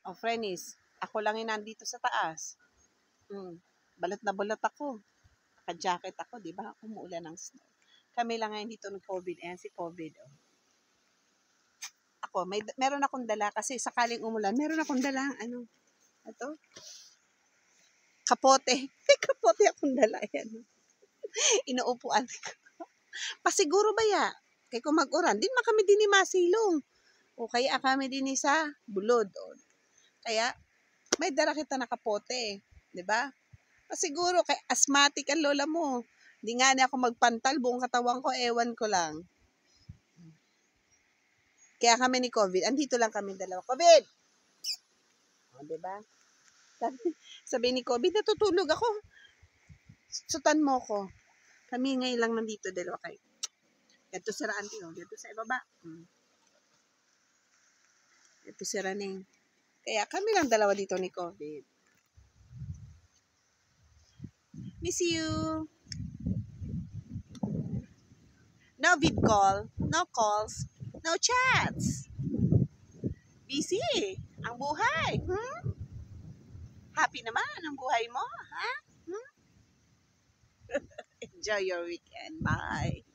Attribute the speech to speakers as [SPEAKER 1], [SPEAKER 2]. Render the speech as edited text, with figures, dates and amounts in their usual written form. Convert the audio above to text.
[SPEAKER 1] O, Frenis, ako lang yung nandito sa taas. Balot na balot ako. Naka-jacket ako, di ba? Umuulan ng snow. Kami lang ngayon dito ng COVID. Ayan si COVID. Oh. Ako, meron akong dala kasi sakaling umulan, meron akong dala, ito? Kapote. May kapote akong dala. Ayan. Inuupuan ko. Pasiguro ba ya? Kaya kung mag-uran, din man kami din ni masilong. O kaya kami din sa bulod. O. Kaya, may dala kita na kapote. Diba? Pasiguro, kay asthmatic ang lola mo. Hindi nga niya ako magpantal, buong katawan ko, ewan ko lang. Kaya kami ni COVID, andito lang kami dalawa. COVID! O, diba? Sabi ni COVID, natutulog ako. Sutan mo ko. Kami ngayon lang nandito dalawa kayo. Ito si Randy, oh. Dito sa ibaba. Ito si Raning. Kaya kami lang dalawa dito ni COVID. Miss you. No vid call. No calls. No chats. Busy. Ang buhay. Happy naman ang buhay mo. Ha? Enjoy your weekend. Bye.